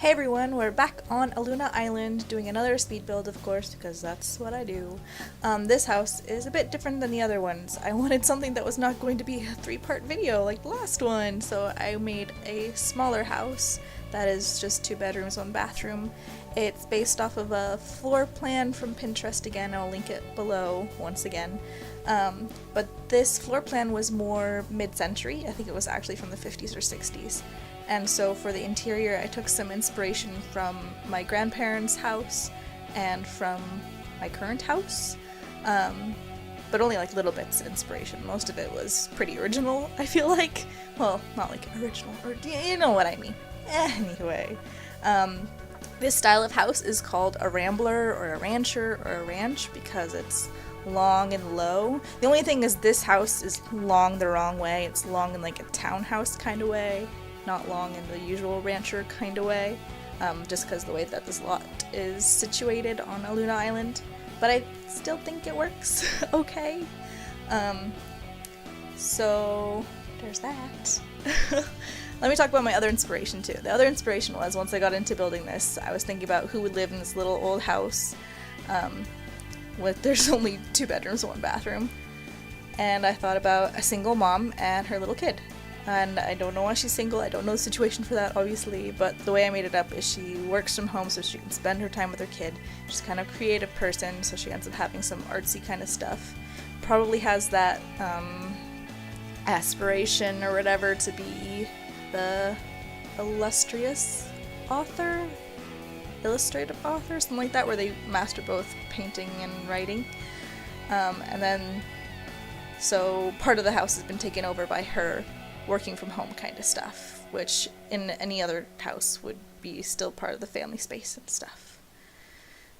Hey everyone, we're back on Aluna Island doing another speed build, of course, because that's what I do. This house is a bit different than the other ones. I wanted something that was not going to be a three-part video like the last one, so I made a smaller house that is just 2 bedrooms, 1 bathroom. It's based off of a floor plan from Pinterest again. I'll link it below once again. But this floor plan was more mid-century. I think it was actually from the 50s or 60s. And so for the interior, I took some inspiration from my grandparents' house and from my current house, but only like little bits of inspiration. Most of it was pretty original, I feel like. Well, not like original, or you know what I mean. Anyway, this style of house is called a Rambler or a Rancher or a Ranch because it's long and low. The only thing is this house is long the wrong way. It's long in like a townhouse kind of way. Not long in the usual rancher kind of way, just because the way that this lot is situated on Aluna Island, but I still think it works okay. So there's that. Let me talk about my other inspiration too. The other inspiration was, once I got into building this, I was thinking about who would live in this little old house there's only 2 bedrooms, 1 bathroom, and I thought about a single mom and her little kid. And I don't know why she's single, I don't know the situation for that obviously, but the way I made it up is she works from home so she can spend her time with her kid. She's kind of a creative person, so she ends up having some artsy kind of stuff. Probably has that aspiration or whatever to be the illustrious author? Illustrative author? Something like that, where they master both painting and writing. And then, so part of the house has been taken over by her working from home kind of stuff, which in any other house would be still part of the family space and stuff.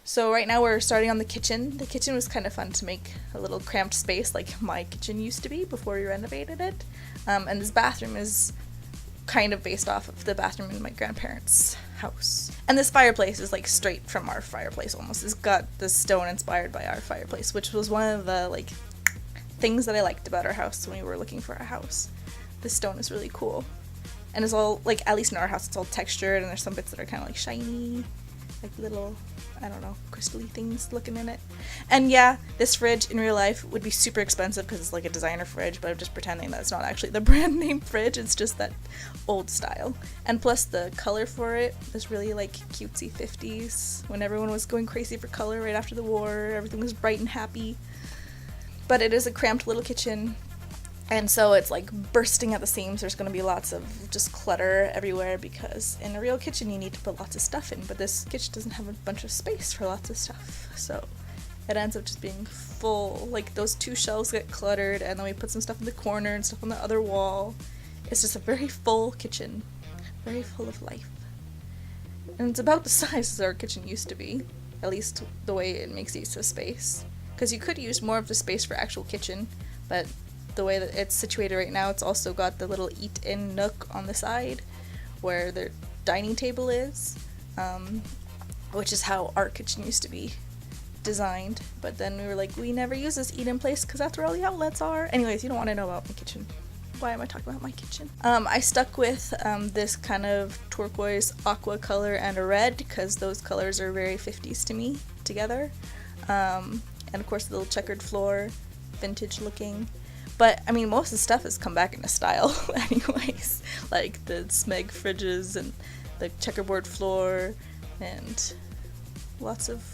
So right now we're starting on the kitchen. The kitchen was kind of fun to make a little cramped space like my kitchen used to be before we renovated it. And this bathroom is kind of based off of the bathroom in my grandparents' house. And this fireplace is like straight from our fireplace almost. It's got the stone inspired by our fireplace, which was one of the like things that I liked about our house when we were looking for a house. The stone is really cool, and it's all like, at least in our house, it's all textured, and there's some bits that are kind of like shiny, like little, I don't know, crystally things looking in it. And yeah, this fridge in real life would be super expensive because it's like a designer fridge, but I'm just pretending that it's not actually the brand name fridge, it's just that old style. And plus the color for it is really like cutesy 50s, when everyone was going crazy for color right after the war, everything was bright and happy. But it is a cramped little kitchen. And so it's like bursting at the seams. There's going to be lots of just clutter everywhere because in a real kitchen you need to put lots of stuff in, but this kitchen doesn't have a bunch of space for lots of stuff. So it ends up just being full. Like those 2 shelves get cluttered, and then we put some stuff in the corner and stuff on the other wall. It's just a very full kitchen, very full of life. And it's about the size as our kitchen used to be, at least the way it makes use of space. Because you could use more of the space for actual kitchen, but the way that it's situated right now, it's also got the little eat-in nook on the side where the dining table is, which is how our kitchen used to be designed. But then we were like, we never use this eat-in place because that's where all the outlets are. Anyways, you don't want to know about my kitchen. Why am I talking about my kitchen? I stuck with this kind of turquoise aqua color and a red because those colors are very 50s to me together. And of course the little checkered floor, vintage looking. But, I mean, most of the stuff has come back into style anyways. Like the Smeg fridges and the checkerboard floor and lots of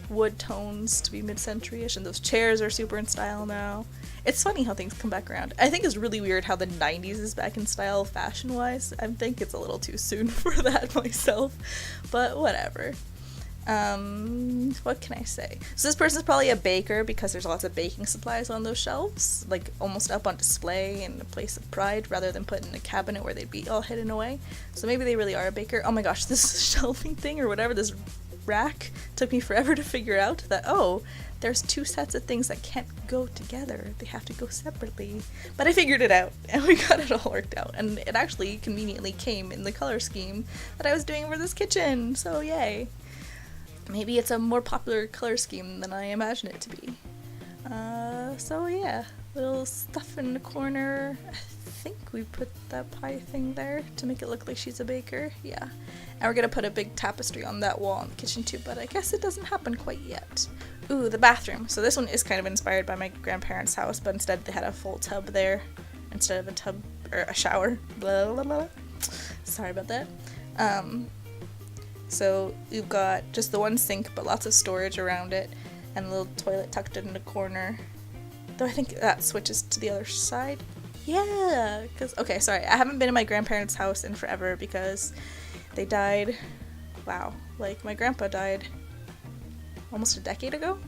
wood tones to be mid-century-ish, and those chairs are super in style now. It's funny how things come back around. I think it's really weird how the 90s is back in style fashion-wise. I think it's a little too soon for that myself, but whatever. What can I say? So this person's probably a baker because there's lots of baking supplies on those shelves, like almost up on display in a place of pride rather than put in a cabinet where they'd be all hidden away. So maybe they really are a baker. Oh my gosh, this shelving thing or whatever, this rack, took me forever to figure out that, oh, there's 2 sets of things that can't go together. They have to go separately. But I figured it out, and we got it all worked out. And it actually conveniently came in the color scheme that I was doing for this kitchen, so yay. Maybe it's a more popular color scheme than I imagine it to be. So yeah, little stuff in the corner. I think we put that pie thing there to make it look like she's a baker. Yeah. And we're gonna put a big tapestry on that wall in the kitchen too, but I guess it doesn't happen quite yet. Ooh, the bathroom. So this one is kind of inspired by my grandparents' house, but instead they had a full tub there instead of a tub or a shower. Blah, blah, blah. Sorry about that. So we've got just the one sink, but lots of storage around it, and a little toilet tucked in the corner. Though I think that switches to the other side. Yeah, okay, sorry. I haven't been in my grandparents' house in forever because they died. Wow, like my grandpa died almost a decade ago,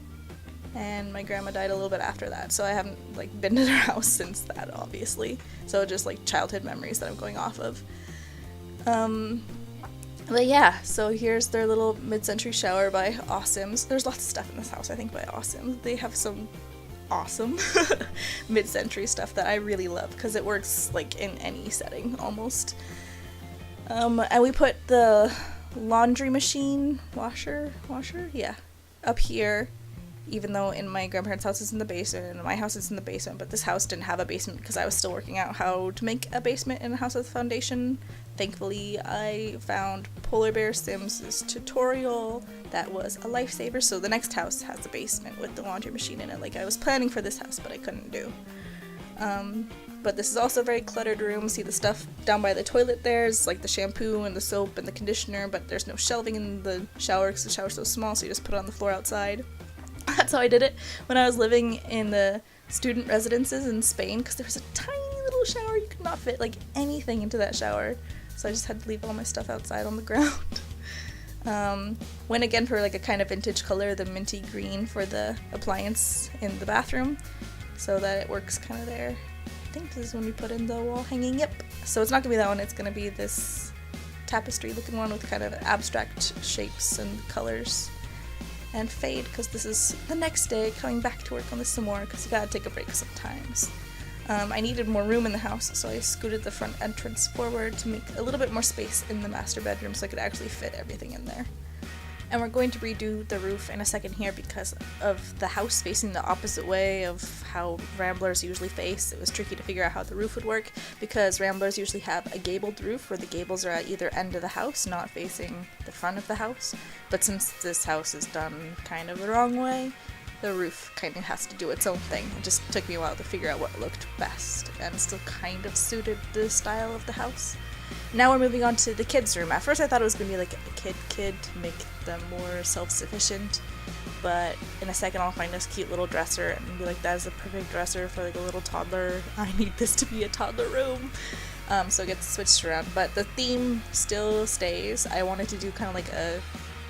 and my grandma died a little bit after that, so I haven't like been to their house since that, obviously. So just like childhood memories that I'm going off of. But yeah, so here's their little mid-century shower by Awesomes. There's lots of stuff in this house, I think, by Awesomes. They have some awesome mid-century stuff that I really love because it works like in any setting almost. And we put the laundry machine washer, yeah, up here, even though in my grandparents' house it's in the basement and my house is in the basement, but this house didn't have a basement because I was still working out how to make a basement in a house with a foundation. Thankfully, I found PolarBearSims' tutorial that was a lifesaver, so the next house has a basement with the laundry machine in it, like I was planning for this house, but I couldn't do. But this is also a very cluttered room. See the stuff down by the toilet there's like the shampoo and the soap and the conditioner, but there's no shelving in the shower because the shower's so small, so you just put it on the floor outside. That's how I did it when I was living in the student residences in Spain, because there was a tiny little shower. You could not fit like anything into that shower, so I just had to leave all my stuff outside on the ground. Went again for like a kind of vintage color, the minty green for the appliance in the bathroom, so that it works kind of there. I think this is when we put in the wall hanging. Yep. So it's not gonna be that one, it's gonna be this tapestry looking one with kind of abstract shapes and colors. And fade, because this is the next day coming back to work on this some more, because you gotta take a break sometimes. I needed more room in the house, so I scooted the front entrance forward to make a little bit more space in the master bedroom so I could actually fit everything in there. And we're going to redo the roof in a second here because of the house facing the opposite way of how Ramblers usually face. It was tricky to figure out how the roof would work because Ramblers usually have a gabled roof where the gables are at either end of the house, not facing the front of the house. But since this house is done kind of the wrong way, the roof kind of has to do its own thing. It just took me a while to figure out what looked best and still kind of suited the style of the house. Now we're moving on to the kids' room. At first I thought it was going to be like a kid to make them more self-sufficient, but in a second I'll find this cute little dresser and be like, that is a perfect dresser for like a little toddler. I need this to be a toddler room. So it gets switched around, but the theme still stays. I wanted to do kind of like a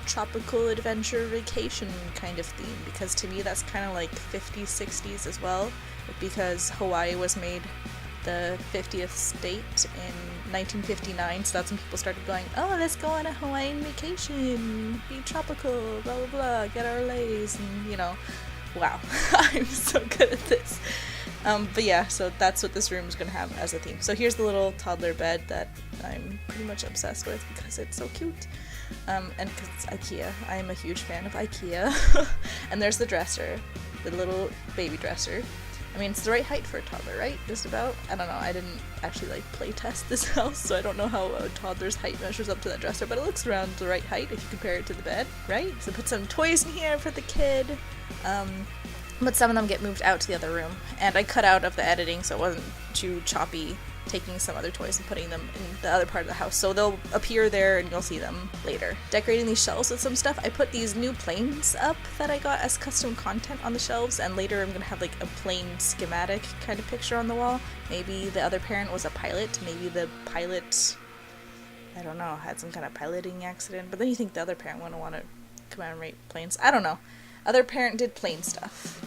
tropical adventure vacation kind of theme, because to me that's kind of like 50s, 60s as well, because Hawaii was made the 50th state in 1959, so that's when people started going, oh, let's go on a Hawaiian vacation, be tropical, blah blah blah, get our leis, and you know, wow, I'm so good at this. But yeah, so that's what this room is going to have as a theme. So here's the little toddler bed that I'm pretty much obsessed with because it's so cute. And because it's IKEA. I am a huge fan of IKEA. And there's the dresser, the little baby dresser. I mean, it's the right height for a toddler, right? Just about? I don't know. I didn't actually like play test this house, so I don't know how a toddler's height measures up to that dresser, but it looks around the right height if you compare it to the bed, right? So put some toys in here for the kid. But some of them get moved out to the other room, and I cut out of the editing so it wasn't too choppy, taking some other toys and putting them in the other part of the house, so they'll appear there and you'll see them later. Decorating these shelves with some stuff, I put these new planes up that I got as custom content on the shelves, and later I'm gonna have like a plain schematic kind of picture on the wall. Maybe the other parent was a pilot, maybe the pilot, I don't know, had some kind of piloting accident, but then you think the other parent wouldn't want to commemorate planes. I don't know. Other parent did plane stuff.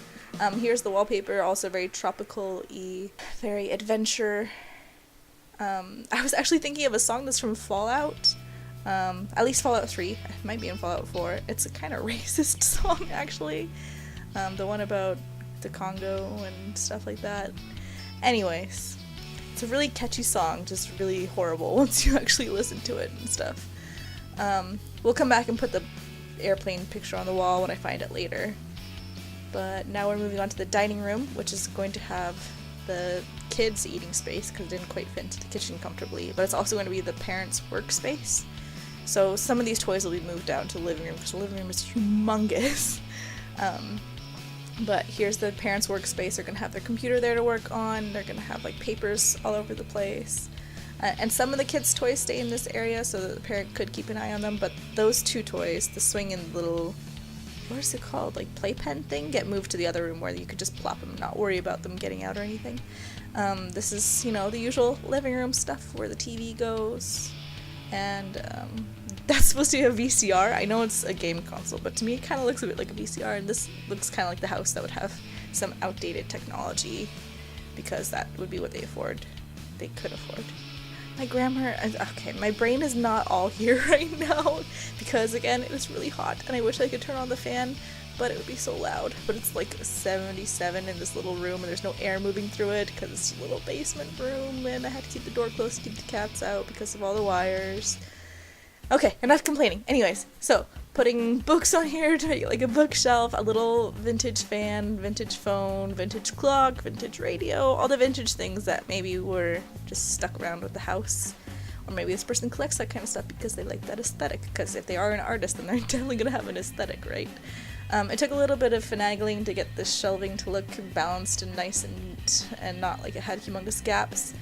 Here's the wallpaper, also very tropical-y, very adventure. I was actually thinking of a song that's from Fallout, at least Fallout 3, it might be in Fallout 4. It's a kind of racist song, actually. The one about the Congo and stuff like that. Anyways, it's a really catchy song, just really horrible once you actually listen to it and stuff. We'll come back and put the airplane picture on the wall when I find it later. But now we're moving on to the dining room, which is going to have the kids' eating space because it didn't quite fit into the kitchen comfortably, but it's also going to be the parents' workspace. So some of these toys will be moved down to the living room because the living room is humongous. But here's the parents' workspace. They're going to have their computer there to work on. They're going to have like papers all over the place. And some of the kids' toys stay in this area so that the parent could keep an eye on them, but those two toys, the swing and little, what is it called, like playpen thing, get moved to the other room where you could just plop them and not worry about them getting out or anything. This is, you know, the usual living room stuff where the TV goes, and that's supposed to be a VCR. I know it's a game console, but to me it kind of looks a bit like a VCR, and this looks kind of like the house that would have some outdated technology because that would be what they could afford. My grammar, okay, my brain is not all here right now because, again, it was really hot and I wish I could turn on the fan, but it would be so loud. But it's like 77 in this little room and there's no air moving through it because it's a little basement room and I had to keep the door closed to keep the cats out because of all the wires. Okay, enough complaining. Anyways, so putting books on here to make it like a bookshelf, a little vintage fan, vintage phone, vintage clock, vintage radio, all the vintage things that maybe were just stuck around with the house. Or maybe this person collects that kind of stuff because they like that aesthetic, because if they are an artist then they're definitely going to have an aesthetic, right? It took a little bit of finagling to get the shelving to look balanced and nice and neat and not like it had humongous gaps.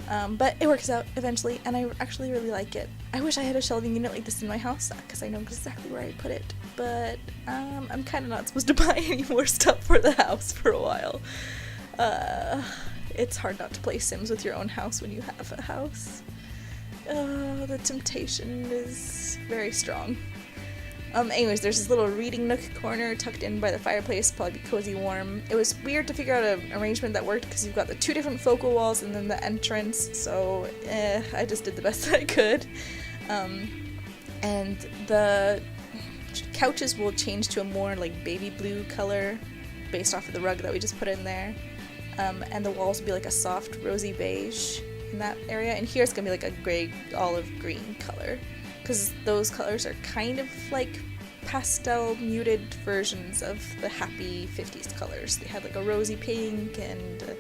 But it works out eventually, and I actually really like it. I wish I had a shelving unit like this in my house, because I know exactly where I put it, but I'm kind of not supposed to buy any more stuff for the house for a while. It's hard not to play Sims with your own house when you have a house. The temptation is very strong. Anyways, there's this little reading nook corner tucked in by the fireplace, probably be cozy warm. It was weird to figure out an arrangement that worked because you've got the two different focal walls and then the entrance, so I just did the best I could. And the couches will change to a more like baby blue color based off of the rug that we just put in there. And the walls will be like a soft rosy beige in that area, and here it's gonna be like a gray olive green color, because those colors are kind of like pastel muted versions of the happy 50s colors. They had like a rosy pink and a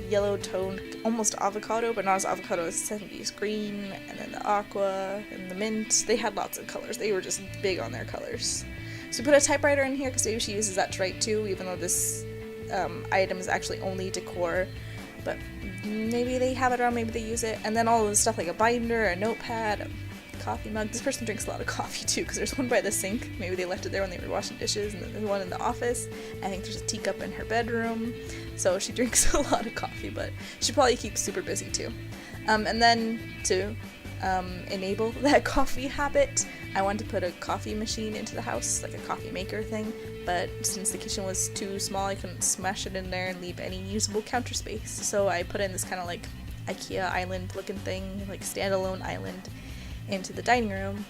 yellow toned, almost avocado, but not as avocado as 70s green, and then the aqua and the mint. They had lots of colors. They were just big on their colors. So we put a typewriter in here because maybe she uses that to write too, even though this item is actually only decor, but maybe they have it around, maybe they use it. And then all of the stuff like a binder, a notepad, a coffee mug. This person drinks a lot of coffee too, because there's one by the sink. Maybe they left it there when they were washing dishes, and then there's one in the office. I think there's a teacup in her bedroom, so she drinks a lot of coffee, but she probably keeps super busy too. And then to enable that coffee habit, I wanted to put a coffee machine into the house, like a coffee maker thing, but since the kitchen was too small, I couldn't smash it in there and leave any usable counter space, so I put in this kind of like IKEA island looking thing, like standalone island, into the dining room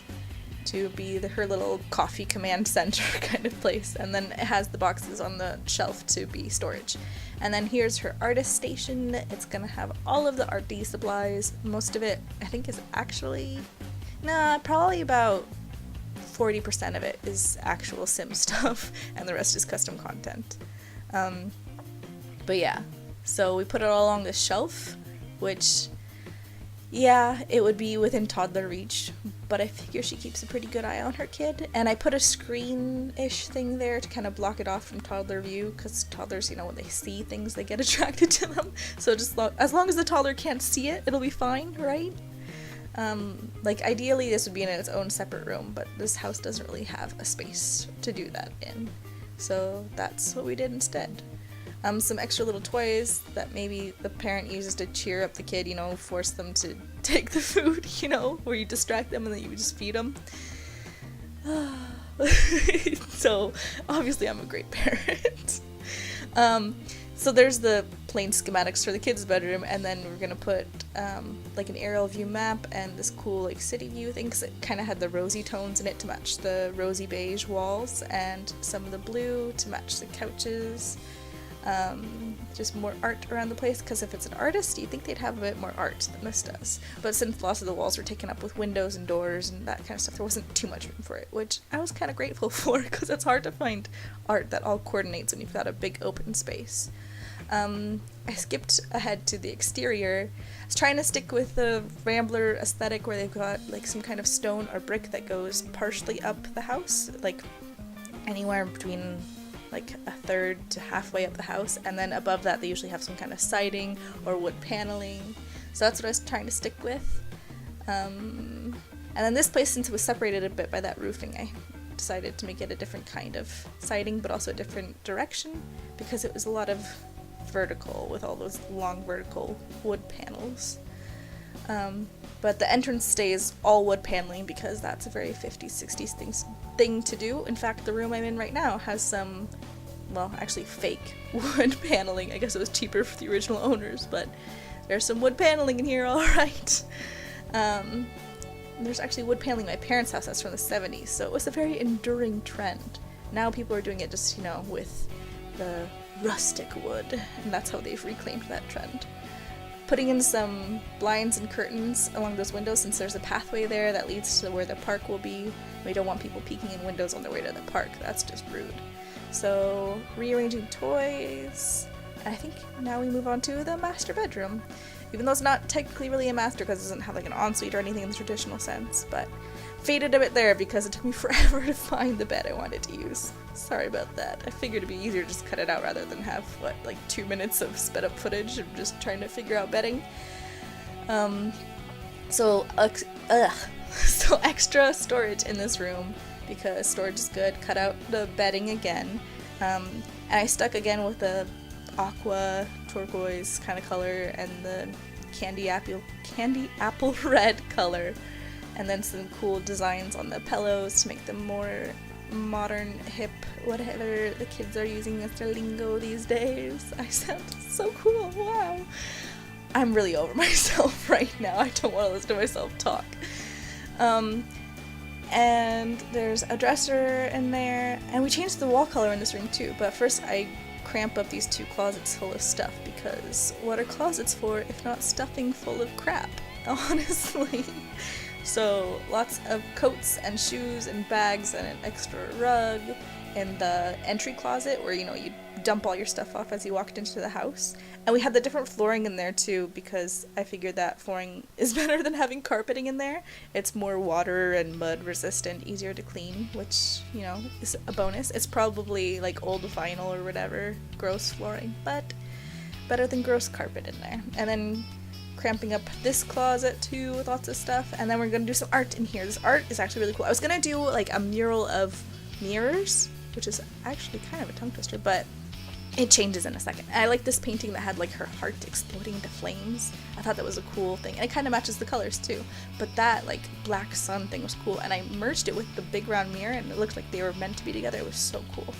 to be her little coffee command center kind of place, and then it has the boxes on the shelf to be storage. And then here's her artist station. It's gonna have all of the arty supplies. Most of it, I think, is actually, probably about 40% of it is actual Sim stuff, and the rest is custom content. But yeah, so we put it all along this shelf, which, yeah, it would be within toddler reach, but I figure she keeps a pretty good eye on her kid. And I put a screen-ish thing there to kind of block it off from toddler view, because toddlers, you know, when they see things, they get attracted to them. So just as long as the toddler can't see it, it'll be fine, right? Like, ideally this would be in its own separate room, but this house doesn't really have a space to do that in. So that's what we did instead. Some extra little toys that maybe the parent uses to cheer up the kid, you know, force them to take the food, you know, where you distract them and then you just feed them. So, obviously I'm a great parent. So there's the plain schematics for the kids' bedroom, and then we're gonna put like an aerial view map and this cool like city view thing, because it kind of had the rosy tones in it to match the rosy beige walls, and some of the blue to match the couches. Just more art around the place, because if it's an artist, you'd think they'd have a bit more art than this does. But since lots of the walls were taken up with windows and doors and that kind of stuff, there wasn't too much room for it, which I was kind of grateful for, because it's hard to find art that all coordinates when you've got a big open space. I skipped ahead to the exterior. I was trying to stick with the Rambler aesthetic, where they've got like some kind of stone or brick that goes partially up the house, like anywhere between like a third to halfway up the house, and then above that they usually have some kind of siding or wood paneling. So that's what I was trying to stick with. And then this place, since it was separated a bit by that roofing, I decided to make it a different kind of siding, but also a different direction, because it was a lot of vertical with all those long vertical wood panels. But the entrance stays all wood paneling, because that's a very 50s, 60s thing to do. In fact, the room I'm in right now has some, well, actually fake wood paneling. I guess it was cheaper for the original owners, but there's some wood paneling in here, alright. There's actually wood paneling in my parents' house that's from the 70s, so it was a very enduring trend. Now people are doing it just, you know, with the rustic wood, and that's how they've reclaimed that trend. Putting in some blinds and curtains along those windows, since there's a pathway there that leads to where the park will be. We don't want people peeking in windows on their way to the park, that's just rude. So, rearranging toys. I think now we move on to the master bedroom. Even though it's not technically really a master, because it doesn't have like an ensuite or anything in the traditional sense, but faded a bit there because it took me forever to find the bed I wanted to use. Sorry about that. I figured it'd be easier to just cut it out rather than have, like 2 minutes of sped up footage of just trying to figure out bedding. So extra storage in this room, because storage is good. Cut out the bedding again. And I stuck again with the aqua turquoise kind of color and the candy apple red color. And then some cool designs on the pillows to make them more modern, hip, whatever the kids are using as their lingo these days. I sound so cool, wow. I'm really over myself right now. I don't want to listen to myself talk. And there's a dresser in there, and we changed the wall color in this room too, but first I cramp up these 2 closets full of stuff, because what are closets for if not stuffing full of crap, honestly. So lots of coats and shoes and bags and an extra rug in the entry closet, where, you know, you dump all your stuff off as you walked into the house. And we had the different flooring in there too, because I figured that flooring is better than having carpeting in there. It's more water and mud resistant, easier to clean, which, you know, is a bonus. It's probably like old vinyl or whatever, gross flooring, but better than gross carpet in there. And then cramping up this closet too with lots of stuff, and then we're gonna do some art in here. This art is actually really cool. I was gonna do like a mural of mirrors, which is actually kind of a tongue twister, but it changes in a second. I like this painting that had like her heart exploding into flames. I thought that was a cool thing, and it kind of matches the colors too. But that like black sun thing was cool, and I merged it with the big round mirror, and it looked like they were meant to be together. It was so cool.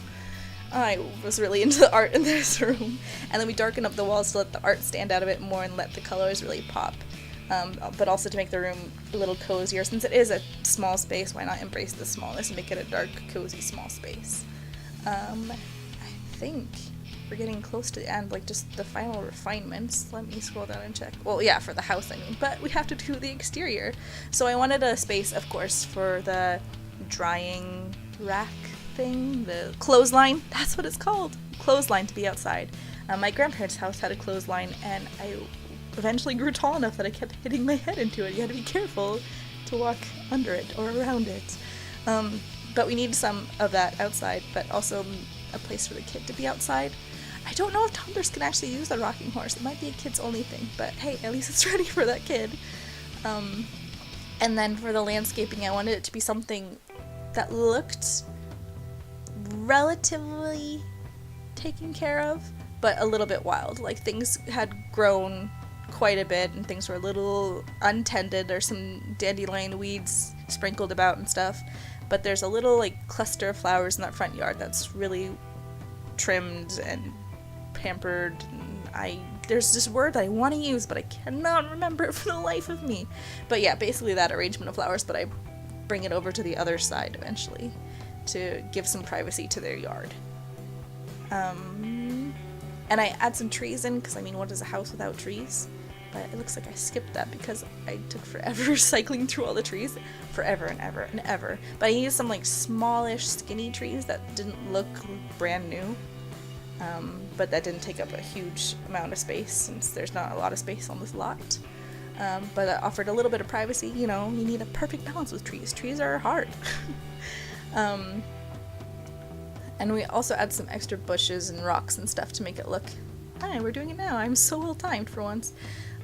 I was really into the art in this room. And then we darkened up the walls to let the art stand out a bit more and let the colors really pop. But also to make the room a little cozier. Since it is a small space, why not embrace the smallness and make it a dark, cozy, small space? I think we're getting close to the end, like just the final refinements. Let me scroll down and check. Well, yeah, for the house, I mean. But we have to do the exterior. So I wanted a space, of course, for the drying rack thing, the clothesline, that's what it's called, clothesline, to be outside. My grandparents' house had a clothesline, and I eventually grew tall enough that I kept hitting my head into it. You had to be careful to walk under it or around it. But we need some of that outside, but also a place for the kid to be outside. I don't know if toddlers can actually use the rocking horse. It might be a kids only thing, but hey, at least it's ready for that kid. And then for the landscaping, I wanted it to be something that looked relatively taken care of, but a little bit wild. Like, things had grown quite a bit and things were a little untended. There's some dandelion weeds sprinkled about and stuff, but there's a little like cluster of flowers in that front yard that's really trimmed and pampered. And there's this word that I want to use, but I cannot remember it for the life of me. But yeah, basically that arrangement of flowers, but I bring it over to the other side eventually to give some privacy to their yard. And I add some trees in, because I mean, what is a house without trees? But it looks like I skipped that because I took forever cycling through all the trees. Forever and ever and ever. But I used some like smallish, skinny trees that didn't look brand new. But that didn't take up a huge amount of space since there's not a lot of space on this lot. But that offered a little bit of privacy. You know, you need a perfect balance with trees. Trees are hard. And we also add some extra bushes and rocks and stuff to make it look... Hi, we're doing it now. I'm so well timed for once.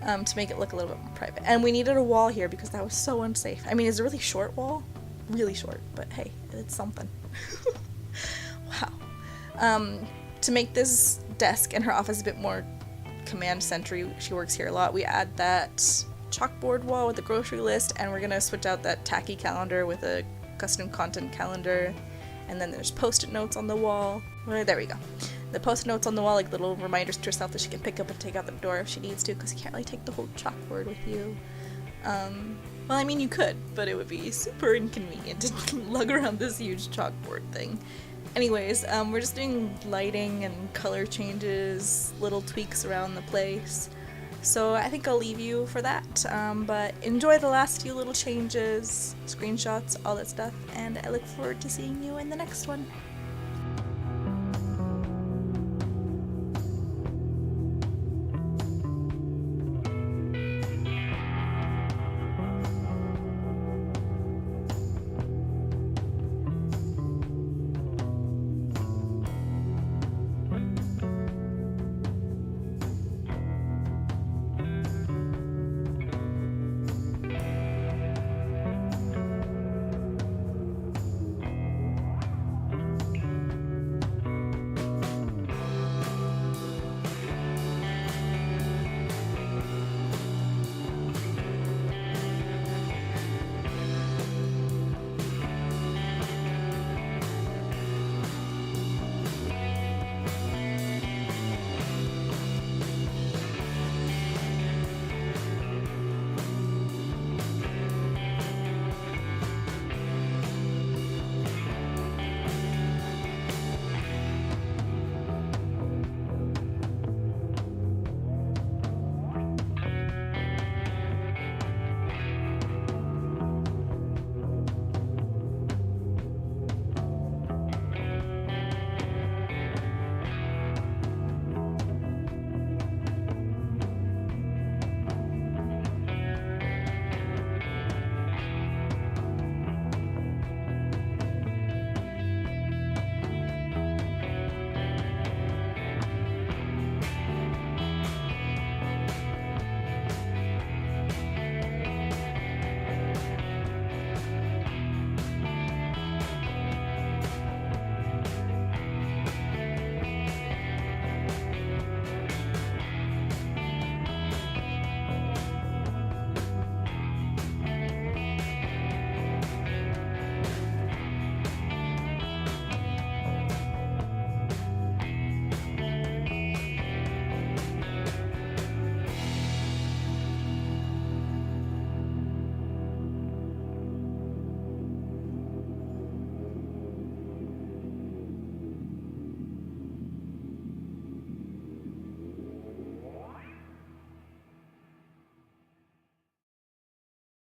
To make it look a little bit more private. And we needed a wall here because that was so unsafe. I mean, it's a really short wall. Really short. But hey, it's something. Wow. To make this desk and her office a bit more command century, she works here a lot, we add that chalkboard wall with the grocery list, and we're gonna switch out that tacky calendar with a custom content calendar. And then there's post-it notes on the wall. Well, there we go. The post-it notes on the wall, like little reminders to herself that she can pick up and take out the door if she needs to, because you can't really take the whole chalkboard with you. Well, I mean, you could, but it would be super inconvenient to lug around this huge chalkboard thing. Anyways, we're just doing lighting and color changes, little tweaks around the place. So I think I'll leave you for that, but enjoy the last few little changes, screenshots, all that stuff, and I look forward to seeing you in the next one.